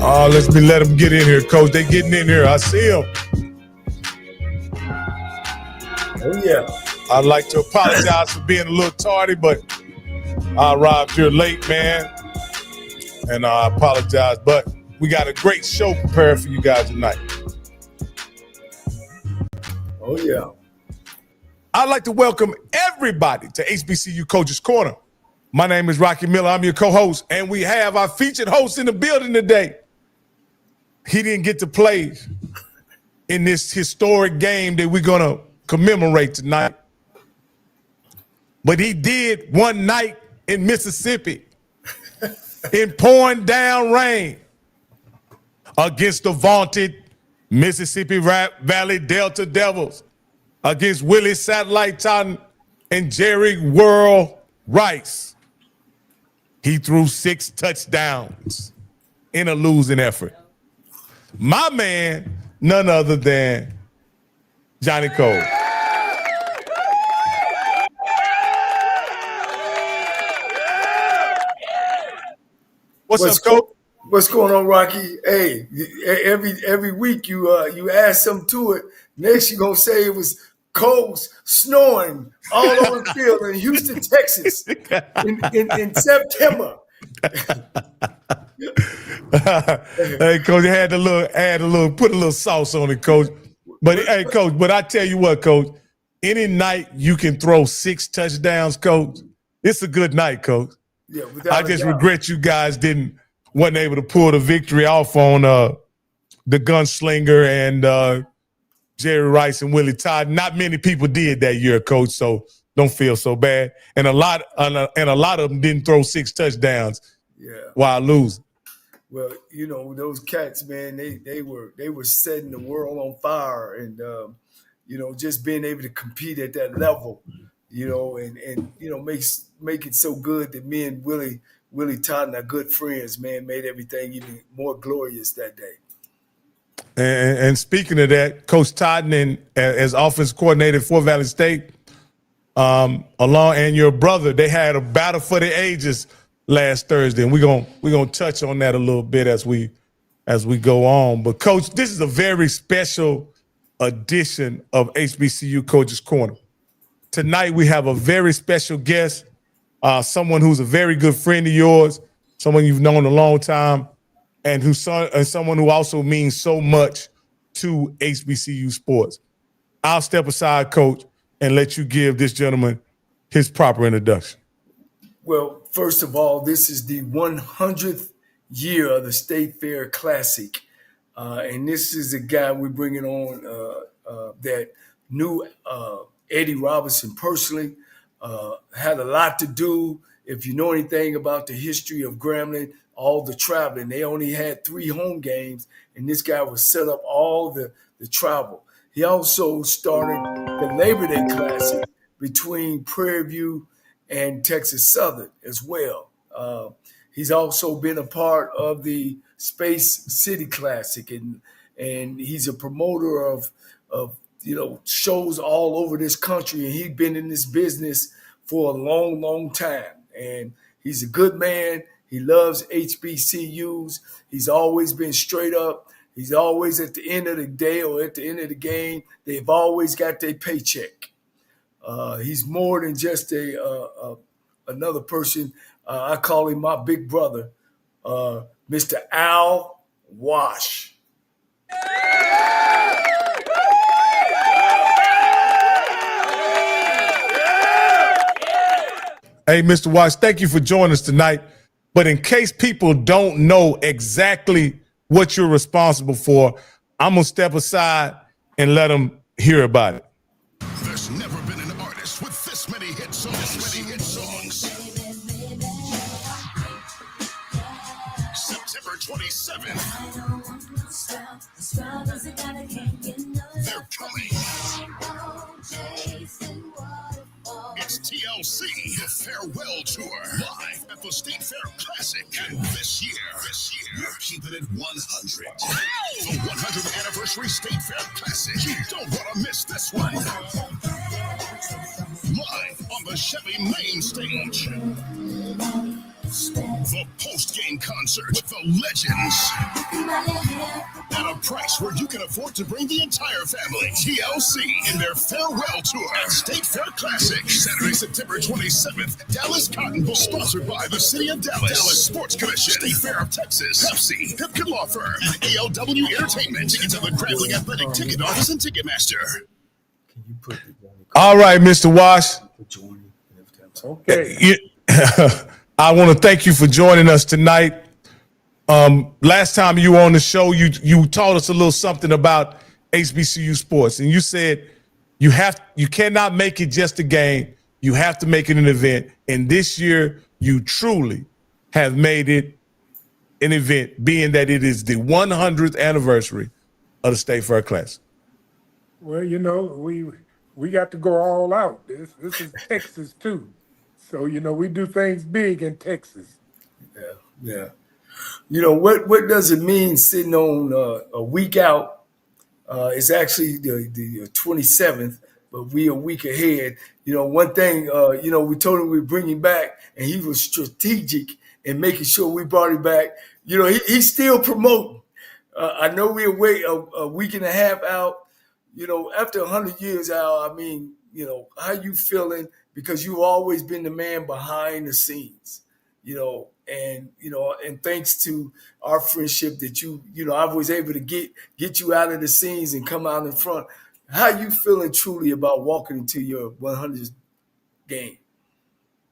Let them get in here, Coach. They getting in here. I see them. Oh, yeah. I'd like to apologize for being a little tardy, but I arrived here late, man. And I apologize, but we got a great show prepared for you guys tonight. Oh, yeah. I'd like to welcome everybody to HBCU Coaches Corner. My name is Rocky Miller. I'm your co-host, and we have our featured host in the building today. He didn't get to play in this historic game that we're going to commemorate tonight. But he did one night in Mississippi in pouring down rain against the vaunted Mississippi Valley Delta Devils, against Willie Satellite Totten and Jerry World Rice. He threw 6 touchdowns in a losing effort. My man, none other than Johnnie Cole. What's up, Coach? What's going on, Rocky? Hey, every week you add something to it. Next you're gonna say it was Cole's snoring all over the field in Houston, Texas, in September. Hey, Coach, put a little sauce on it, Coach. But hey, Coach, but I tell you what, Coach, any night you can throw 6 touchdowns, Coach, it's a good night, Coach. Yeah, I just regret you guys wasn't able to pull the victory off on the gunslinger and Jerry Rice and Willie Todd. Not many people did that year, Coach, so don't feel so bad. And a lot of them didn't throw 6 touchdowns while losing. Well, you know, those cats, man, they were setting the world on fire, and you know, just being able to compete at that level, you know, and you know, make it so good that me and Willie Totten are good friends, man, made everything even more glorious that day. And speaking of that, Coach Totten, as offense coordinator for Valley State, and your brother, they had a battle for the ages last Thursday, and we're gonna touch on that a little bit as we go on. But Coach, this is a very special edition of HBCU Coaches Corner. Tonight we have a very special guest, someone who's a very good friend of yours, someone you've known a long time, and someone who also means so much to HBCU sports. I'll step aside, Coach, and let you give this gentleman his proper introduction. Well, first of all, this is the 100th year of the State Fair Classic. And this is a guy we're bringing on that knew Eddie Robinson personally, had a lot to do. If you know anything about the history of Grambling, all the traveling, they only had 3 home games, and this guy would set up all the travel. He also started the Labor Day Classic between Prairie View and Texas Southern as well. He's also been a part of the Space City Classic, and he's a promoter of you know, shows all over this country, and he's been in this business for a long, long time. And he's a good man. He loves HBCUs. He's always been straight up. He's always at the end of the day or at the end of the game, they've always got their paycheck. He's more than just another person. I call him my big brother, Mr. Al Wash. Hey, Mr. Wash, thank you for joining us tonight. But in case people don't know exactly what you're responsible for, I'm going to step aside and let them hear about it. There's never been an artist with this many hit songs. September 27th. They're coming. It's TLC, the Farewell Tour, live at the State Fair Classic. And this year, we're keeping it 100. The 100th Anniversary State Fair Classic. You don't want to miss this one. Live on the Chevy main stage. The post-game concert with the legends at a price where you can afford to bring the entire family. TLC in their farewell tour at State Fair Classics, Saturday, September 27th, Dallas Cotton Bowl, sponsored by the City of Dallas Sports Commission, State Fair of Texas, Pepsi, Pipkin Law Firm, and ALW Entertainment. Tickets at the Grambling Athletic Ticket Office and Ticketmaster. Can you put the All right, Mr. Wash. Okay. I want to thank you for joining us tonight. Last time you were on the show, you taught us a little something about HBCU sports, and you said you cannot make it just a game. You have to make it an event. And this year, you truly have made it an event, being that it is the 100th anniversary of the State Fair Classic. Well, you know, we got to go all out. This is Texas too. So, you know, we do things big in Texas. Yeah. You know, what does it mean sitting on a week out? It's actually the 27th, but we a week ahead. You know, one thing, we told him we'd bring him back, and he was strategic in making sure we brought him back. You know, he's still promoting. I know we'll wait a week and a half out. You know, after 100 years out, I mean, you know, how you feeling? Because you've always been the man behind the scenes, and thanks to our friendship that I was able to get you out of the scenes and come out in front. How you feeling truly about walking into your 100th game?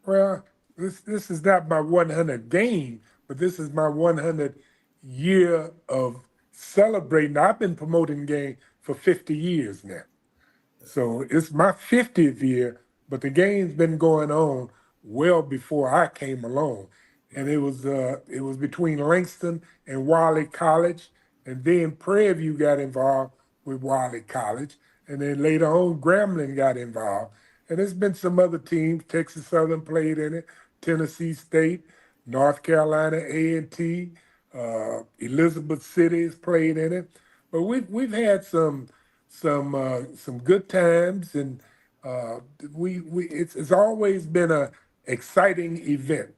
Well, this is not my 100th game, but this is my 100th year of celebrating. I've been promoting game for 50 years now. So it's my 50th year, but the game's been going on well before I came along. And it was between Langston and Wiley College, and then Prairie View got involved with Wiley College, and then later on Grambling got involved. And there's been some other teams. Texas Southern played in it, Tennessee State, North Carolina A&T, Elizabeth City has played in it. But we've had some good times, and it's always been a exciting event.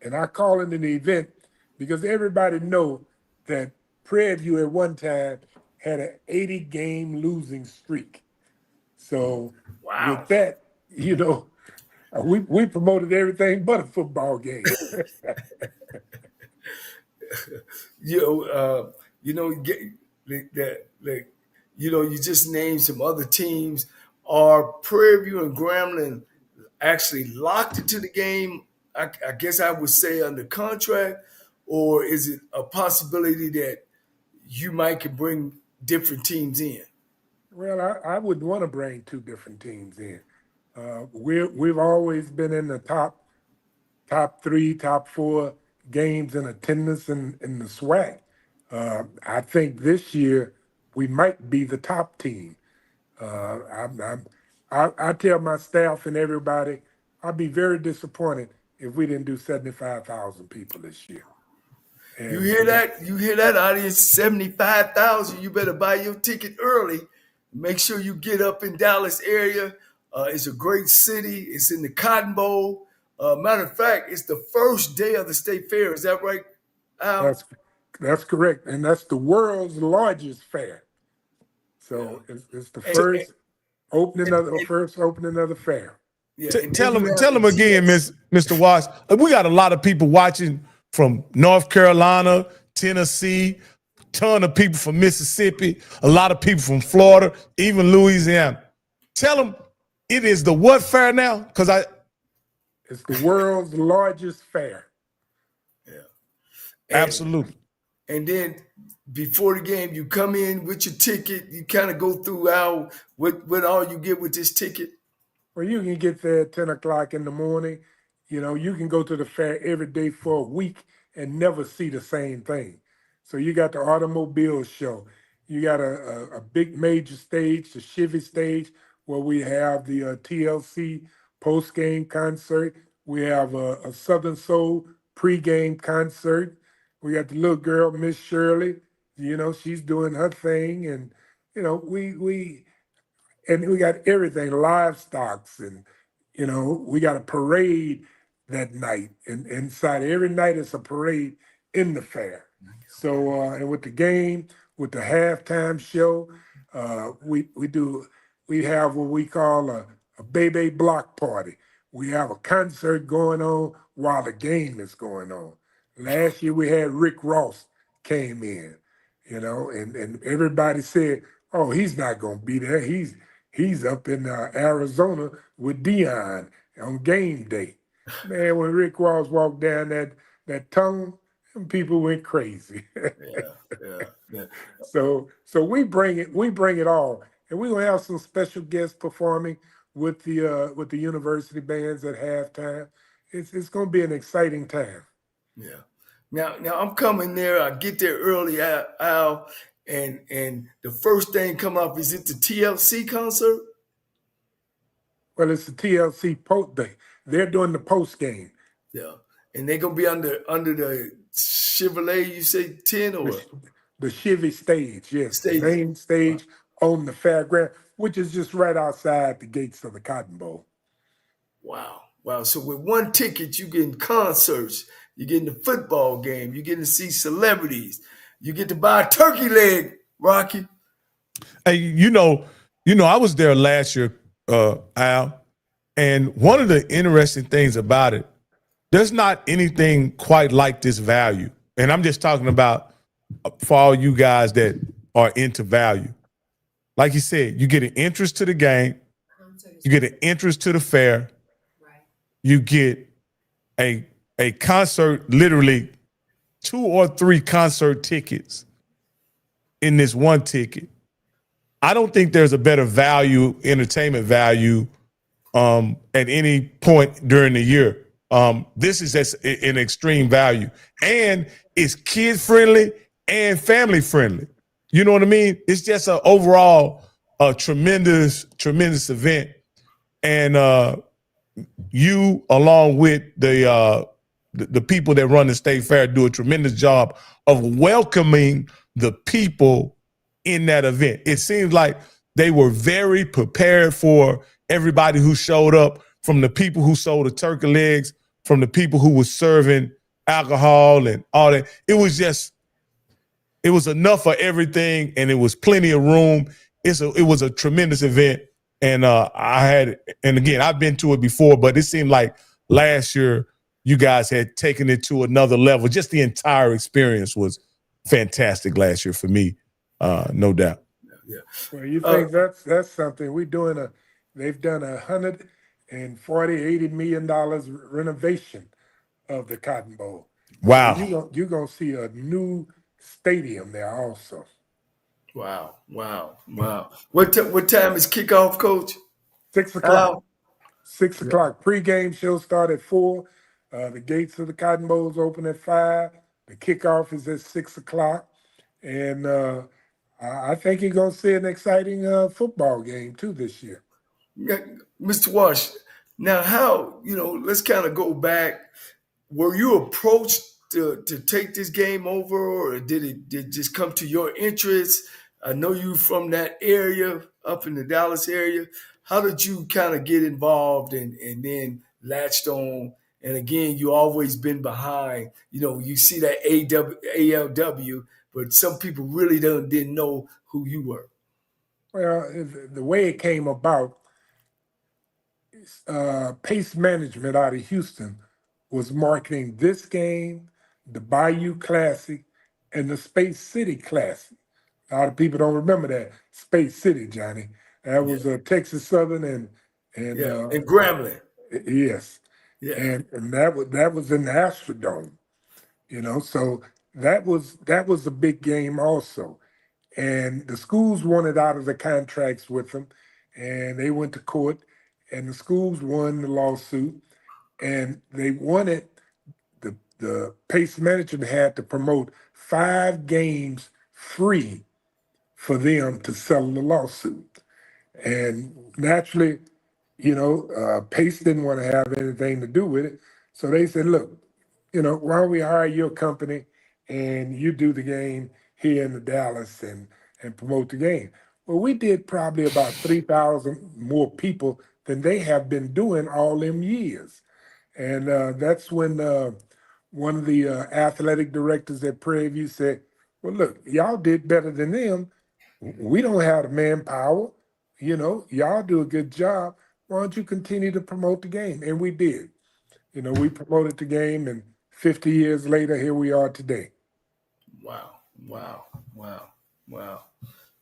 And I call it an event because everybody know that Prairie View at one time had an 80-game losing streak. So with that, we promoted everything but a football game. You just named some other teams. Are Prairie View and Grambling actually locked into the game? I guess I would say under contract, or is it a possibility that you might could bring different teams in? Well, I wouldn't want to bring two different teams in. We've always been in the top 3, top 4 games in attendance in the SWAC. I think this year we might be the top team. I tell my staff and everybody, I'd be very disappointed if we didn't do 75,000 people this year. And you hear that? You hear that, audience? 75,000. You better buy your ticket early. Make sure you get up in Dallas area. It's a great city. It's in the Cotton Bowl. Matter of fact, it's the first day of the State Fair. Is that right, Al? That's correct, and that's the world's largest fair. So it's the first opening of the fair. Yeah, tell them again, Mr. Watts. We got a lot of people watching from North Carolina, Tennessee, ton of people from Mississippi, a lot of people from Florida, even Louisiana. Tell them it is the what fair now? Because it's the world's largest fair. Yeah, absolutely. And then before the game, you come in with your ticket. You kind of go through what all you get with this ticket. Well, you can get there at 10 o'clock in the morning. You know, you can go to the fair every day for a week and never see the same thing. So you got the automobile show. You got a big major stage, the Chevy stage, where we have the TLC post-game concert. We have a Southern Soul pre-game concert. We got the little girl, Miss Shirley. You know, she's doing her thing. And, you know, we got everything, livestocks, and, you know, we got a parade that night. And inside every night it's a parade in the fair. So and with the game, with the halftime show, we have what we call a baby block party. We have a concert going on while the game is going on. Last year we had Rick Ross came in, and everybody said, "Oh, he's not gonna be there. He's up in Arizona with Dion on game day." Man, when Rick Ross walked down that tunnel, people went crazy. Yeah. So we bring it all, and we gonna have some special guests performing with the university bands at halftime. It's gonna be an exciting time. Yeah. Now I'm coming there. I get there early, Al, and the first thing come up is it the TLC concert? Well, it's the TLC post day. They're doing the post game. Yeah, and they're gonna be under the Chevrolet. You say 10 or The Chevy stage, yes, Stage. the main stage on the fairground, which is just right outside the gates of the Cotton Bowl. Wow. So with one ticket, you getting concerts, you getting the football game, you getting to see celebrities, you get to buy a turkey leg, Rocky. Hey, I was there last year, Al, and one of the interesting things about it, there's not anything quite like this value. And I'm just talking about for all you guys that are into value. Like you said, you get an interest to the game, you get an interest to the fair, you get a concert, literally 2 or 3 concert tickets in this one ticket. I don't think there's a better value, entertainment value, at any point during the year. This is just an extreme value, and it's kid friendly and family friendly. You know what I mean? It's just an overall tremendous event, and you, along with the people that run the state fair, do a tremendous job of welcoming the people in that event. It seems like they were very prepared for everybody who showed up, from the people who sold the turkey legs, from the people who were serving alcohol and all that. It was enough for everything, and it was plenty of room. It was a tremendous event. And and again, I've been to it before, but it seemed like last year you guys had taken it to another level. Just the entire experience was fantastic last year for me, no doubt. Yeah. Well, you think that's something they've done $180 million renovation of the Cotton Bowl. Wow. So you're gonna see a new stadium there also. Wow. What time is kickoff, Coach? 6 o'clock. 6 o'clock. Pre-game show start at 4. The gates of the Cotton Bowls open at 5. The kickoff is at 6 o'clock. And I think you're going to see an exciting football game, too, this year. Yeah, Mr. Wash, now how, let's kind of go back. Were you approached to take this game over, or did it just come to your interest? I know you from that area, up in the Dallas area. How did you kind of get involved and then latched on? And again, you always been behind. You see that ALW, but some people really didn't know who you were. Well, the way it came about, Pace Management out of Houston was marketing this game, the Bayou Classic, and the Space City Classic. A lot of people don't remember that. Space City, Johnny. That was Texas Southern and Grambling. Yes. Yeah. And that was in the Astrodome. So that was a big game also. And the schools wanted out of the contracts with them, and they went to court, and the schools won the lawsuit, and they wanted the Pace Management had to promote 5 games free for them to settle the lawsuit. And naturally, Pace didn't want to have anything to do with it. So they said, look, why don't we hire your company and you do the game here in the Dallas and promote the game. Well, we did probably about 3,000 more people than they have been doing all them years. And that's when one of the athletic directors at Prairie View said, well, look, y'all did better than them. We don't have the manpower. You know, y'all do a good job. Why don't you continue to promote the game? And we did. You know, we promoted the game, and 50 years later, here we are today. Wow.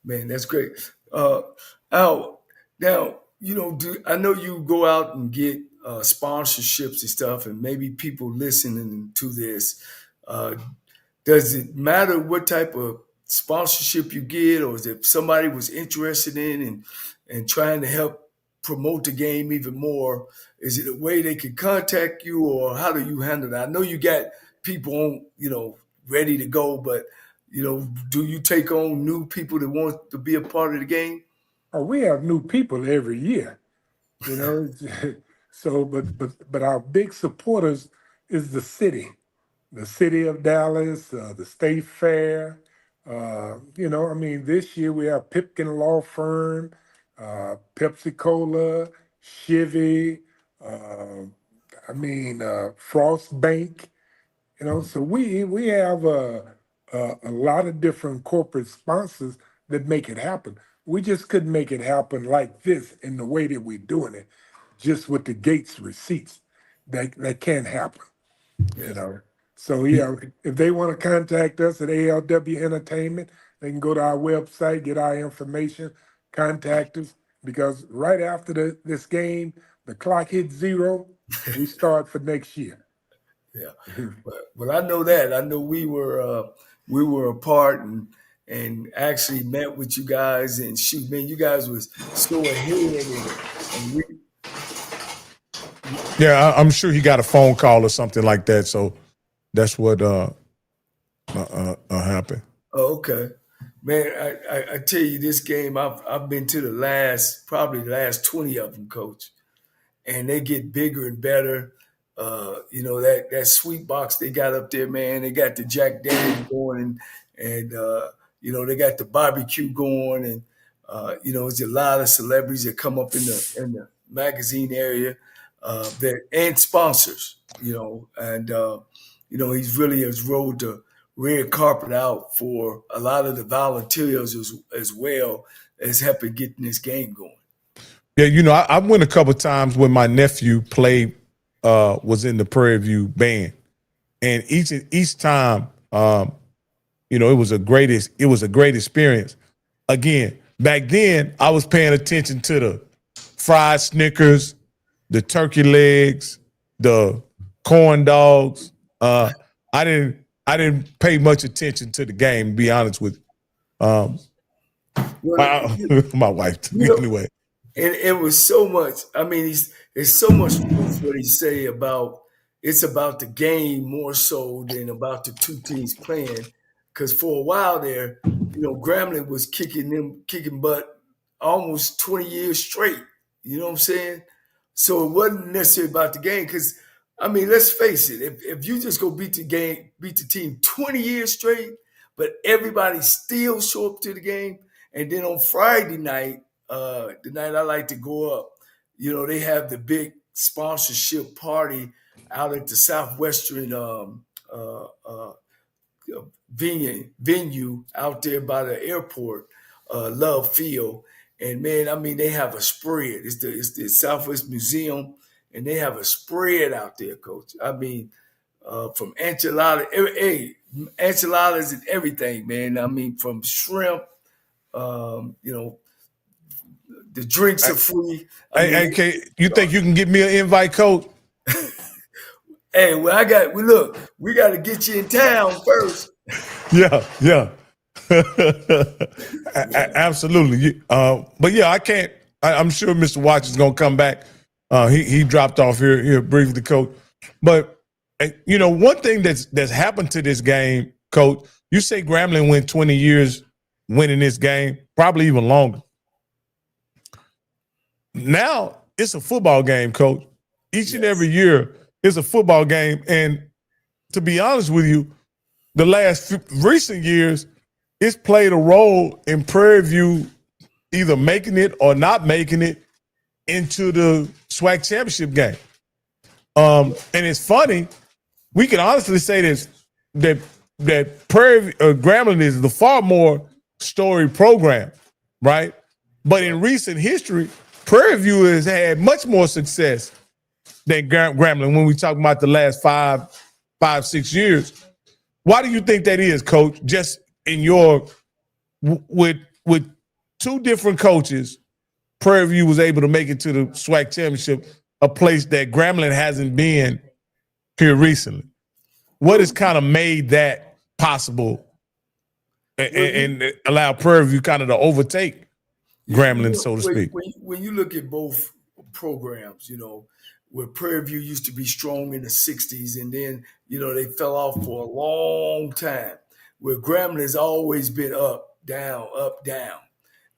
Man, that's great. Al, now, you know, I know you go out and get sponsorships and stuff, and maybe people listening to this, does it matter what type of sponsorship you get, or is if somebody was interested in and trying to help promote the game even more, is it a way they can contact you, or how do you handle that? I know you got people on, you know, ready to go, but you know, do you take on new people that want to be a part of the game? Oh, we have new people every year, you know. So, but our big supporters is the city of Dallas, the State Fair. You know, I mean, this year we have Pipkin Law Firm, Pepsi Cola, Chivy. Frost Bank. You know, so we have a lot of different corporate sponsors that make it happen. We just couldn't make it happen like this in the way that we're doing it, just with the Gates receipts. That can't happen. You know. So yeah, if they want to contact us at ALW Entertainment, they can go to our website, get our information, contact us, because right after this game, the clock hits 0, we start for next year. Yeah. Well, I know that. I know we were apart and actually met with you guys, and shoot, man, you guys was so ahead, and we. Yeah, I'm sure he got a phone call or something like that. So that's what happened. Oh, okay. Man, I tell you, this game, I've been to probably the last 20 of them, Coach, and they get bigger and better. You know, that sweet box they got up there, man. They got the Jack Daniels going, and you know, they got the barbecue going, and you know, there's a lot of celebrities that come up in the magazine area and sponsors. You know, and you know, he's really has rolled the red carpet out for a lot of the volunteers as well as helping getting this game going. Yeah, you know, I went a couple of times when my nephew played, was in the Prairie View band, and each time, you know, it was a great experience. Again, back then, I was paying attention to the fried Snickers, the turkey legs, the corn dogs. I didn't pay much attention to the game, to be honest with you. My wife, anyway. And it was so much. I mean, there's so much truth what he say about it's about the game more so than about the two teams playing. Because for a while there, you know, Grambling was kicking butt almost 20 years straight. You know what I'm saying? So it wasn't necessarily about the game. Because I mean, let's face it. If you just go beat the team 20 years straight, but everybody still show up to the game, and then on Friday night, the night I like to go up, you know, they have the big sponsorship party out at the Southwestern venue out there by the airport, Love Field. And man, I mean, they have a spread. It's the Southwest Museum, and they have a spread out there, Coach. I mean, from enchiladas and everything, man. I mean, from shrimp, you know, the drinks are free. You think you can get me an invite, Coach? Hey, we got to get you in town first. Yeah. Absolutely. But yeah, I can't. I'm sure Mr. Watch is gonna come back. He dropped off here briefly, Coach. But you know, one thing that's happened to this game, Coach. You say Grambling went 20 years winning this game, probably even longer. Now it's a football game, Coach. Each and every year it's a football game, and to be honest with you, the last recent years, it's played a role in Prairie View either making it or not making it into the SWAC championship game. And it's funny, we can honestly say this, that Prairie Grambling is the far more storied program, right? But in recent history, Prairie View has had much more success than Grambling when we talk about the last 6 years. Why do you think that is, Coach? Just in your with two different coaches, Prairie View was able to make it to the SWAC championship, a place that Grambling hasn't been here recently. What has kind of made that possible and allow Prairie View kind of to overtake Grambling, so to speak? When you look at both programs, where Prairie View used to be strong in the 60s, and then, they fell off for a long time, where Grambling has always been up, down, up, down.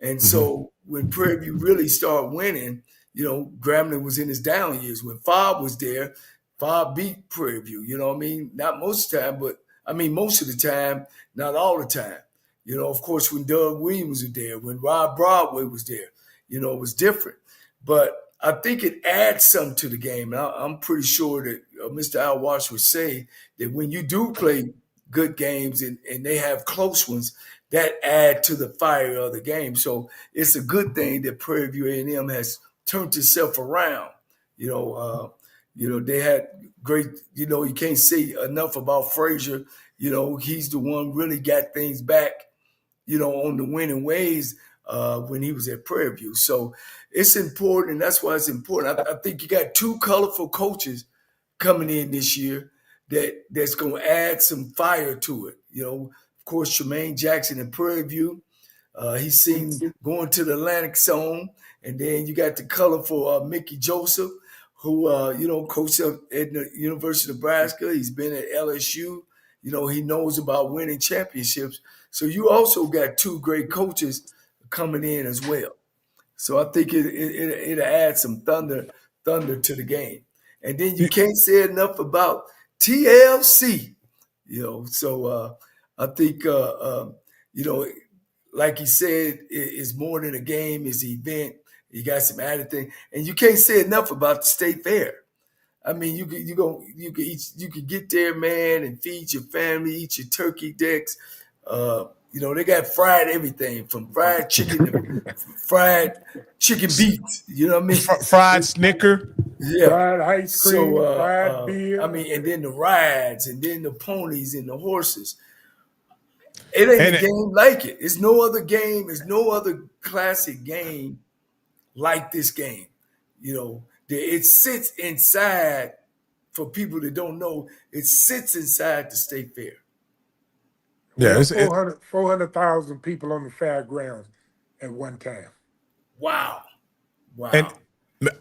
And so when Prairie View really started winning, Grambling was in his down years. When Fob was there, Fob beat Prairie View, Not most of the time, but most of the time, not all the time. Of course, when Doug Williams was there, when Rob Broadway was there, it was different. But I think it adds something to the game. And I'm pretty sure that Mr. Al Wash would say that when you do play good games and they have close ones, that add to the fire of the game. So it's a good thing that Prairie View A&M has turned itself around. They had great, you can't say enough about Frazier. He's the one really got things back, on the winning ways when he was at Prairie View. So it's important, and that's why it's important. I think you got two colorful coaches coming in this year that's going to add some fire to it. Of course, Tremaine Jackson in Prairie View. He's seen going to the Atlantic Zone. And then you got the colorful Mickey Joseph, who, coached at the University of Nebraska. He's been at LSU. He knows about winning championships. So you also got two great coaches coming in as well. So I think it adds some thunder to the game. And then you can't say enough about TLC. So I think, like he said, it's more than a game, it's an event. You got some added thing. And you can't say enough about the state fair. You could get there, man, and feed your family, eat your turkey decks. They got fried everything from fried chicken to fried chicken beef. You know what I mean? Fried Snicker. Yeah. Fried ice cream, fried beer. And then the rides, and then the ponies and the horses. It ain't a game like it. It's no other game. There's no other classic game like this game. It sits inside, for people that don't know, it sits inside the state fair. Yeah, 400,000 people on the fairgrounds at one time. Wow. And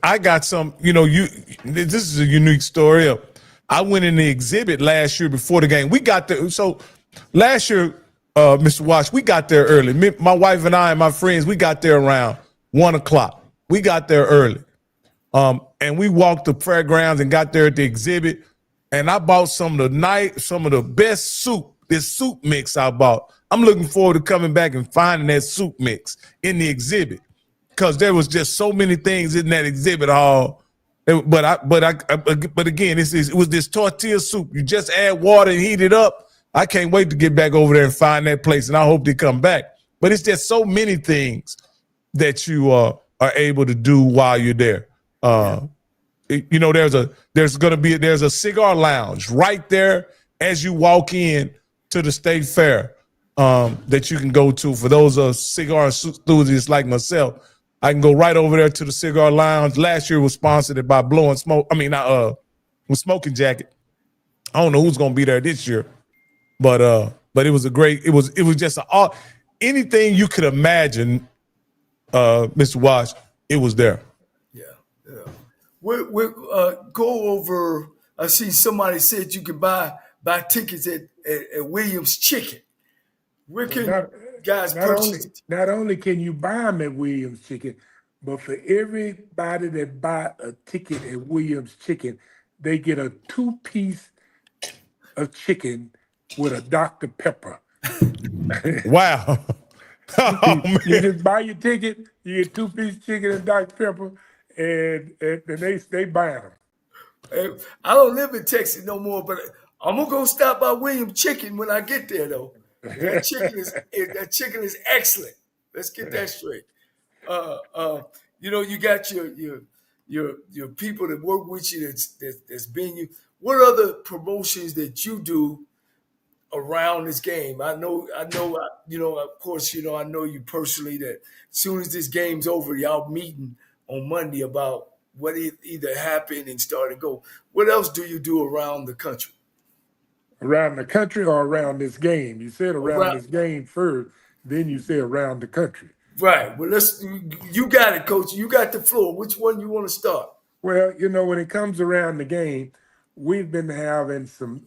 I got some, this is a unique story. I went in the exhibit last year before the game. We got there. So last year, Mr. Wash, we got there early. My wife and I and my friends, we got there around 1:00. We got there early. And we walked the fairgrounds and got there at the exhibit. And I bought some of the best soup. This soup mix I bought. I'm looking forward to coming back and finding that soup mix in the exhibit, because there was just so many things in that exhibit hall. But again, it was this tortilla soup. You just add water and heat it up. I can't wait to get back over there and find that place, and I hope they come back. But it's just so many things that you are able to do while you're there. There's a cigar lounge right there as you walk in to the state fair that you can go to. For those cigar enthusiasts like myself, I can go right over there to the cigar lounge. Last year was sponsored by Blowing Smoke. With Smoking Jacket. I don't know who's gonna be there this year, but it was it was just anything you could imagine, Mr. Wash, it was there. Yeah. We'll go over. I see somebody said you could buy tickets at Williams Chicken. Where can guys purchase it? Not only can you buy them at Williams Chicken, but for everybody that buy a ticket at Williams Chicken, they get a 2-piece of chicken with a Dr. Pepper. Wow. You just buy your ticket, you get 2-piece chicken and Dr. Pepper, and they buy them. I don't live in Texas no more, but I'm gonna go stop by William Chicken when I get there, though. That chicken is excellent. Let's get that straight. Uh, uh, you got your people that work with you that's been you. What other promotions that you do around this game? I know, of course, I know you personally that as soon as this game's over, y'all meeting on Monday about what either happened and start to go. What else do you do around the country? Around the country or around this game? You said around Around, this game first, then you said around the country. right. Well, you got it, coach. You got the floor. Which one you want to start? Well, when it comes around the game, we've been having some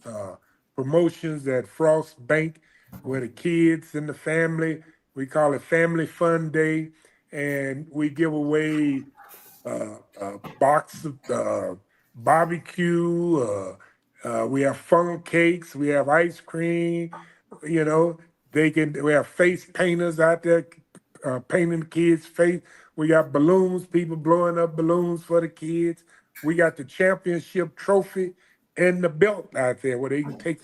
promotions at Frost Bank where the kids and the family, we call it Family Fun Day, and we give away a box of barbecue. We have fun cakes. We have ice cream. You know, We have face painters out there painting the kids' face. We got balloons, people blowing up balloons for the kids. We got the championship trophy and the belt out there where they can take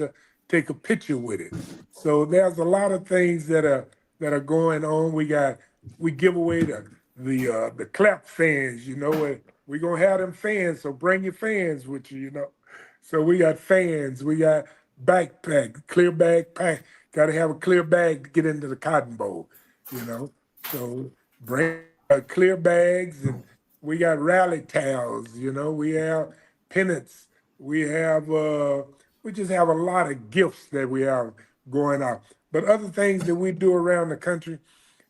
a picture with it. So there's a lot of things that are going on. We give away the clap fans. We're gonna have them fans, so bring your fans with you. So we got fans, we got backpack, clear backpack. Got to have a clear bag to get into the Cotton Bowl. So bring clear bags, and we got rally towels. We have pennants. We just have a lot of gifts that we have going out. But other things that we do around the country,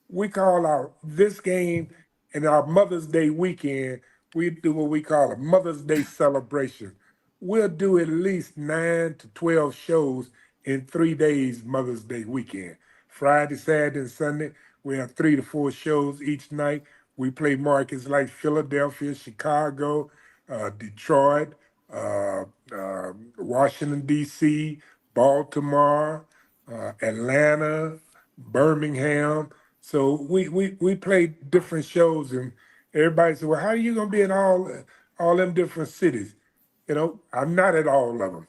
we call this game and our Mother's Day weekend, we do what we call a Mother's Day celebration. We'll do at least 9 to 12 shows in 3 days Mother's Day weekend. Friday, Saturday, and Sunday, we have 3 to 4 shows each night. We play markets like Philadelphia, Chicago, Detroit, Washington, D.C., Baltimore, Atlanta, Birmingham. So we play different shows, and everybody said, well, how are you going to be in all them different cities? I'm not at all of them.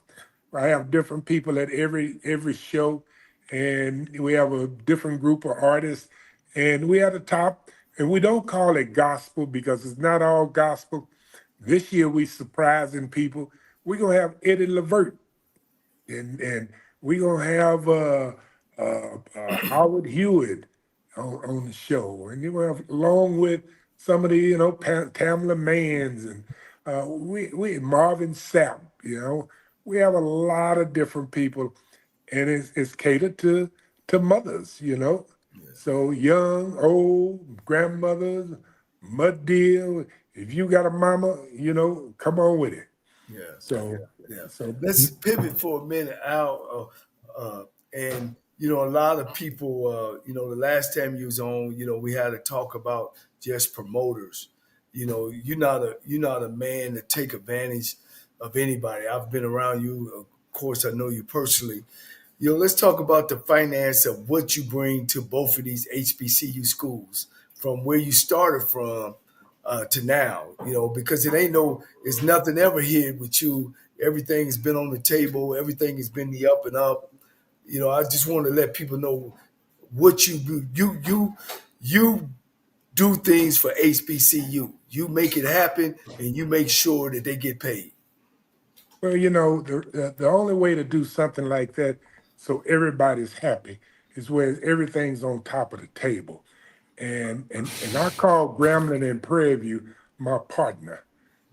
I have different people at every show, and we have a different group of artists, and we at the top, and we don't call it gospel because it's not all gospel. This year we surprising people. We're gonna have Eddie Levert, and we're gonna have Howard Hewitt on the show, and you have along with some of the Pamela Mans and we Marvin Sapp. We have a lot of different people, and it's catered to mothers. So young, old, grandmothers, mud deal. If you got a mama, come on with it. Yeah. So, Yeah. so Let's pivot for a minute out. And a lot of people, the last time you was on, we had to talk about just promoters. You're not a man to take advantage of anybody. I've been around you. Of course, I know you personally. Let's talk about the finance of what you bring to both of these HBCU schools from where you started from to now, because it's nothing ever hid with you. Everything has been on the table. Everything has been the up and up. I just want to let people know what you do. You do things for HBCU. You make it happen, and you make sure that they get paid. well, the only way to do something like that so everybody's happy is where everything's on top of the table. And I call Grambling and Prairie View my partner.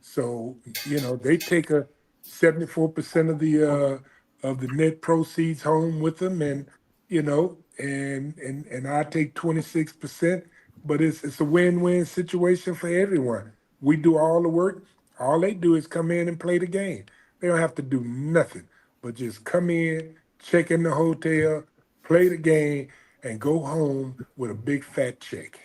So, they take a 74% of the net proceeds home with them, and and I take 26%, but it's a win-win situation for everyone. We do all the work. All they do is come in and play the game. They don't have to do nothing but just come in, check in the hotel, play the game, and go home with a big fat check.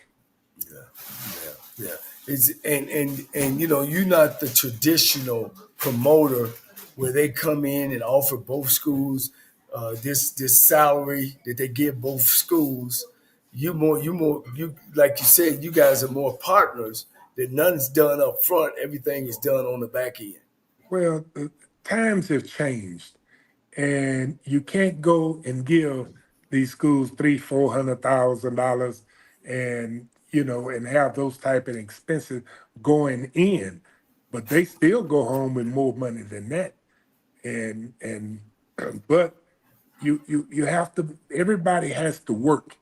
Yeah. It's and you're not the traditional promoter where they come in and offer both schools this salary that they give both schools. You like you said, you guys are more partners. That none's done up front. Everything is done on the back end. Well, the times have changed, and you can't go and give these schools $300,000, $400,000, and and have those type of expenses going in, but they still go home with more money than that. And but you have to. Everybody has to work.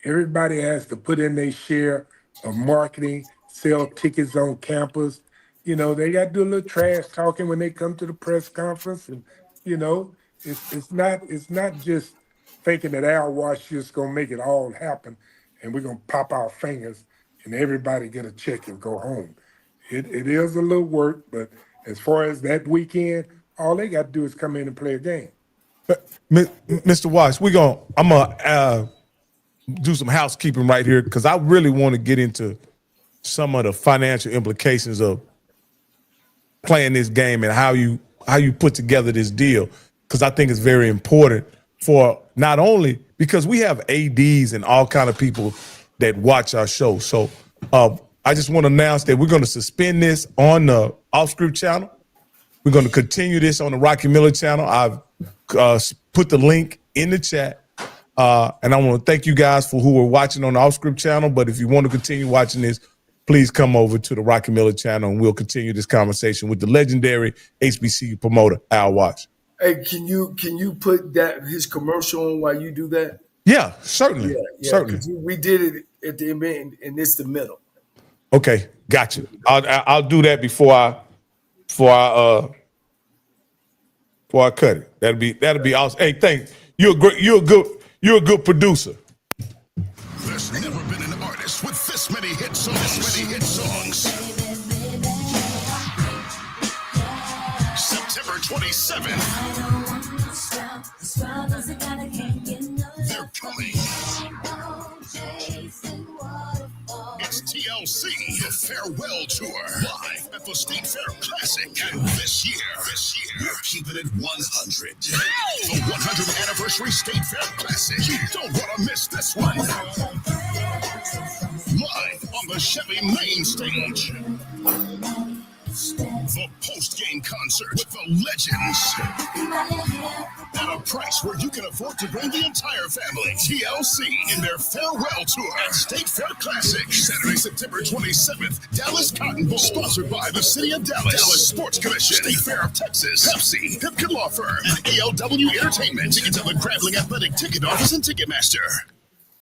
Everybody has to put in their share of marketing, sell tickets on campus. They got to do a little trash talking when they come to the press conference, and you know, it's not just thinking that Al Wash just gonna make it all happen, and we're gonna pop our fingers and everybody get a check and go home. It is a little work, but as far as that weekend, all they got to do is come in and play a game. Mr. Wash, I'm gonna do some housekeeping right here because I really want to get into some of the financial implications of playing this game and how you put together this deal, because I think it's very important for not only because we have ADs and all kind of people that watch our show. So I just want to announce that we're going to suspend this on the Off Script channel. We're going to continue this on the Rocky Miller channel. I've put the link in the chat. And I want to thank you guys for who are watching on the Off Script channel. But if you want to continue watching this, please come over to the Rocky Miller channel and we'll continue this conversation with the legendary HBCU promoter, Al Wash. Hey, can you put his commercial on while you do that? Yeah, certainly. Yeah, certainly. We did it at the end, and it's the middle. Okay, gotcha. I'll do that before I cut it. That'll be awesome. Hey, thanks. You're a good producer. There's never been an artist with this many hit songs. September 27th. They're coming. It's TLC, the farewell tour, live at the State Fair Classic. And this year, we're keeping it 100. The 100th anniversary State Fair Classic. You don't want to miss this one. Live on the Chevy main stage. The post-game concert with the legends. At a price where you can afford to bring the entire family. TLC in their farewell tour at State Fair Classic. Saturday, September 27th, Dallas Cotton Bowl. Sponsored by the City of Dallas Sports Commission, State Fair of Texas, Pepsi, Pipkin Law Firm, and ALW Entertainment. Tickets at the Grambling Athletic Ticket Office and Ticketmaster.